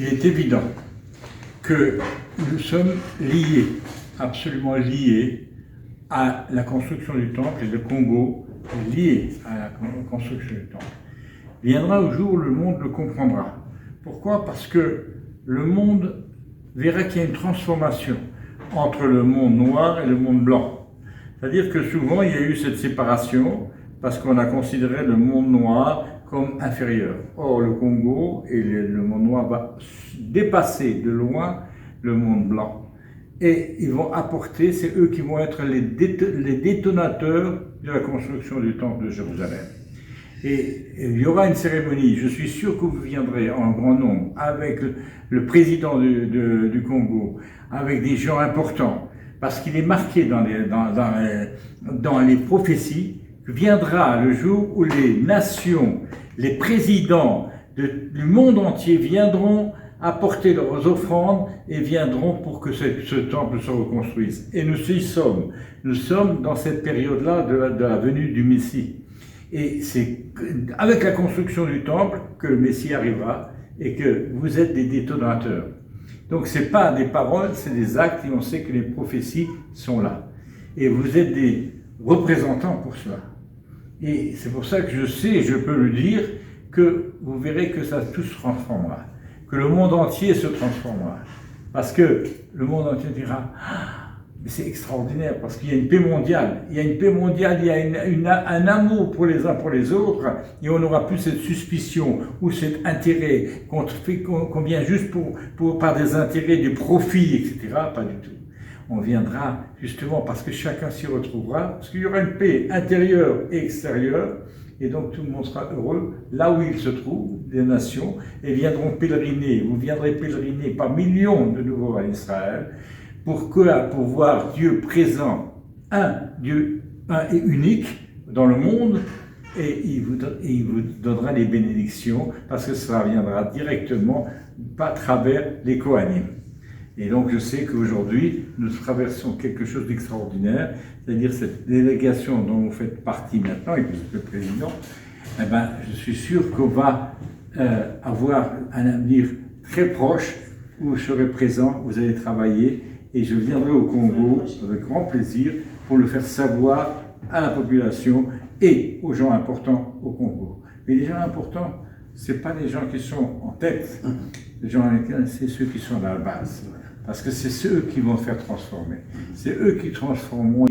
Il est évident que nous sommes liés, absolument liés à la construction du temple, et le Congo est lié à la construction du temple. Viendra un jour où le monde le comprendra. Pourquoi? Parce que le monde verra qu'il y a une transformation entre le monde noir et le monde blanc. C'est-à-dire que souvent il y a eu cette séparation parce qu'on a considéré le monde noir comme inférieur. Or, le Congo et le monde noir va dépasser de loin le monde blanc. Et ils vont apporter, c'est eux qui vont être les détonateurs de la construction du temple de Jérusalem. Et il y aura une cérémonie, je suis sûr que vous viendrez en grand nombre, avec le président du Congo, avec des gens importants, parce qu'il est marqué dans les prophéties, viendra le jour où les nations, les présidents du monde entier viendront apporter leurs offrandes et viendront pour que ce temple se reconstruise. Et nous y sommes. Nous sommes dans cette période-là de la venue du Messie. Et c'est avec la construction du temple que le Messie arrivera et que vous êtes des détonateurs. Donc ce n'est pas des paroles, c'est des actes et on sait que les prophéties sont là. Et vous êtes des représentants pour cela. Et c'est pour ça que je sais, je peux le dire, que vous verrez que ça tout se transformera, que le monde entier se transformera. Parce que le monde entier dira, mais c'est extraordinaire, parce qu'il y a une paix mondiale. Il y a une paix mondiale, il y a un amour pour les uns pour les autres, et on n'aura plus cette suspicion ou cet intérêt qu'on vient juste par des intérêts, du profit, etc. Pas du tout. On viendra justement parce que chacun s'y retrouvera, parce qu'il y aura une paix intérieure et extérieure, et donc tout le monde sera heureux là où il se trouve, des nations, et viendront pèleriner. Vous viendrez pèleriner par millions de nouveau à Israël, pour voir Dieu présent, Dieu un et unique dans le monde, et il vous donnera les bénédictions, parce que cela viendra directement, pas à travers les Kohanim. Et donc je sais qu'aujourd'hui, nous traversons quelque chose d'extraordinaire, c'est-à-dire cette délégation dont vous faites partie maintenant, et que vous êtes le président, eh ben, je suis sûr qu'on va avoir un avenir très proche, où je serai présent, vous allez travailler, et je viendrai au Congo avec grand plaisir pour le faire savoir à la population et aux gens importants au Congo. Mais les gens importants, ce n'est pas les gens qui sont en tête, les gens c'est ceux qui sont à la base. Parce que c'est ceux qui vont faire transformer. C'est eux qui transformeront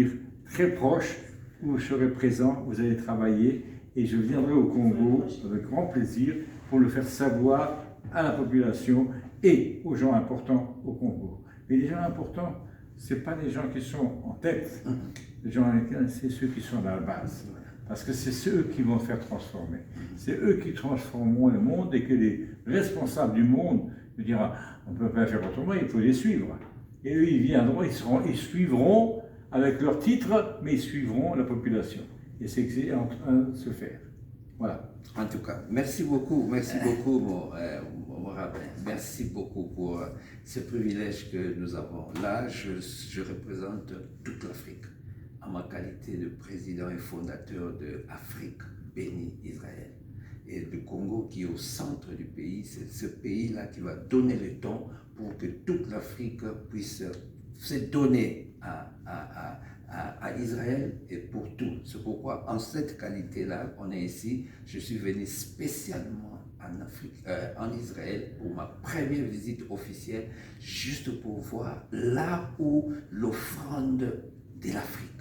très proche, où je serai présent, vous allez travailler, et je viendrai au Congo avec grand plaisir pour le faire savoir à la population et aux gens importants au Congo. Mais les gens importants, ce n'est pas les gens qui sont en tête, les gens c'est ceux qui sont à la base. Parce que c'est ceux qui vont faire transformer. C'est eux qui transformeront le monde et que les responsables du monde nous diront, on ne peut pas faire autrement, il faut les suivre. Et eux, ils viendront, ils suivront avec leur titre, mais ils suivront la population. Et c'est en train de se faire. Voilà. En tout cas, merci beaucoup mon rabbin. Merci beaucoup pour ce privilège que nous avons. Là, je représente toute l'Afrique en ma qualité de président et fondateur de Afrique bénie Israël. Et le Congo qui est au centre du pays, c'est ce pays-là qui va donner le ton pour que toute l'Afrique puisse se donner à Israël et pour tout. C'est pourquoi en cette qualité-là, on est ici. Je suis venu spécialement en Israël pour ma première visite officielle, juste pour voir là où l'offrande de l'Afrique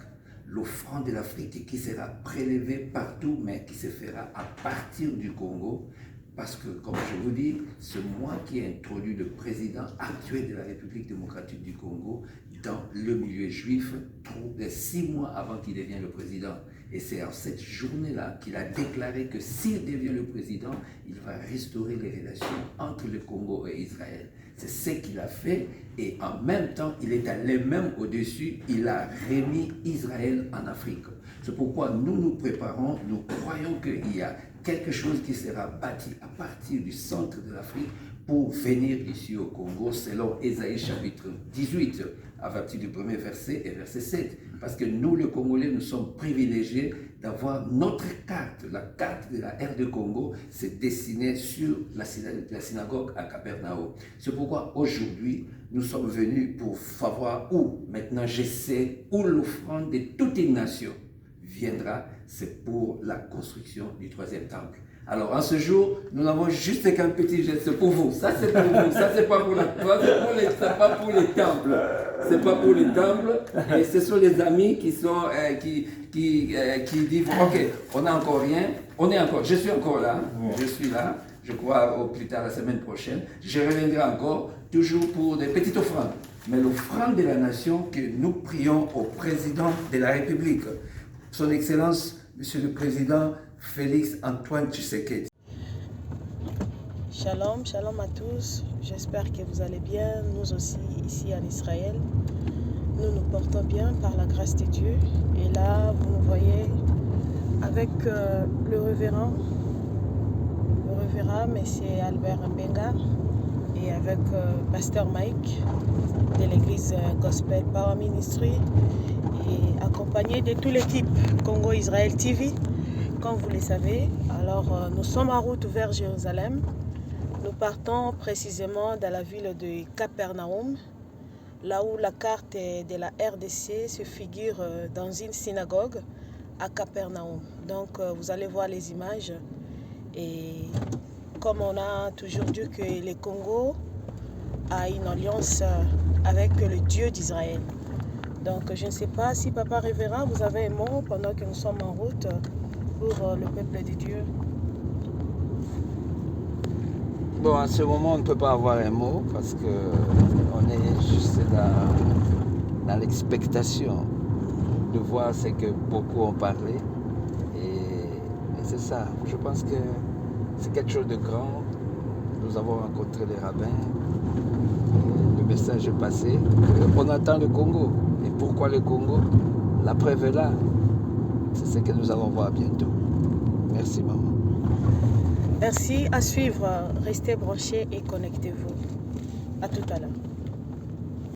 qui sera prélevée partout, mais qui se fera à partir du Congo. Parce que, comme je vous dis, c'est moi qui ai introduit le président actuel de la République démocratique du Congo dans le milieu juif 6 mois avant qu'il devienne le président. Et c'est en cette journée-là qu'il a déclaré que s'il devient le président, il va restaurer les relations entre le Congo et Israël. C'est ce qu'il a fait et en même temps, il est allé même au-dessus, il a remis Israël en Afrique. C'est pourquoi nous nous préparons, nous croyons qu'il y a quelque chose qui sera bâti à partir du centre de l'Afrique pour venir ici au Congo, selon Ésaïe chapitre 18, à partir du premier verset et verset 7. Parce que nous, les Congolais, nous sommes privilégiés d'avoir notre carte. La carte de la RD Congo, c'est dessiné sur la synagogue à Capernaum. C'est pourquoi aujourd'hui, nous sommes venus pour savoir où, maintenant je sais, où l'offrande de toute une nation viendra, c'est pour la construction du troisième temple. Alors, en ce jour, nous n'avons juste qu'un petit geste pour vous. Ça, c'est pour vous. Ça, c'est pas pour la toi, c'est pas pour les temples. C'est pas pour les temples. Et ce sont les amis qui sont, qui disent, ok, on n'a encore rien. Je suis encore là. Je suis là. Je crois au plus tard la semaine prochaine. Je reviendrai encore, toujours pour des petites offrandes. Mais l'offrande de la nation que nous prions au président de la République. Son Excellence, Monsieur le Président Félix Antoine Tshisekedi. Shalom, shalom à tous. J'espère que vous allez bien. Nous aussi, ici en Israël, nous nous portons bien par la grâce de Dieu. Et là, vous nous voyez avec le révérend, M. Albert Mbenga, et avec Pasteur Mike de l'église Gospel Power Ministry, et accompagné de toute l'équipe Congo Israël TV, comme vous le savez. Alors nous sommes en route vers Jérusalem. Nous partons précisément dans la ville de Capernaum, là où la carte de la RDC se figure dans une synagogue à Capernaum. Donc vous allez voir les images. Et comme on a toujours dit que le Congo a une alliance avec le Dieu d'Israël. Donc je ne sais pas si Papa Révérend, vous avez un mot pendant que nous sommes en route pour le peuple de Dieu. Bon, à ce moment, on ne peut pas avoir un mot parce qu'on est juste dans l'expectation de voir ce que beaucoup ont parlé. Et c'est ça. Je pense que c'est quelque chose de grand. Nous avons rencontré les rabbins. Le message est passé. On attend le Congo. Et pourquoi le Congo? La preuve est là. C'est ce que nous allons voir bientôt. Merci, maman. Merci, à suivre. Restez branchés et connectez-vous. À tout à l'heure.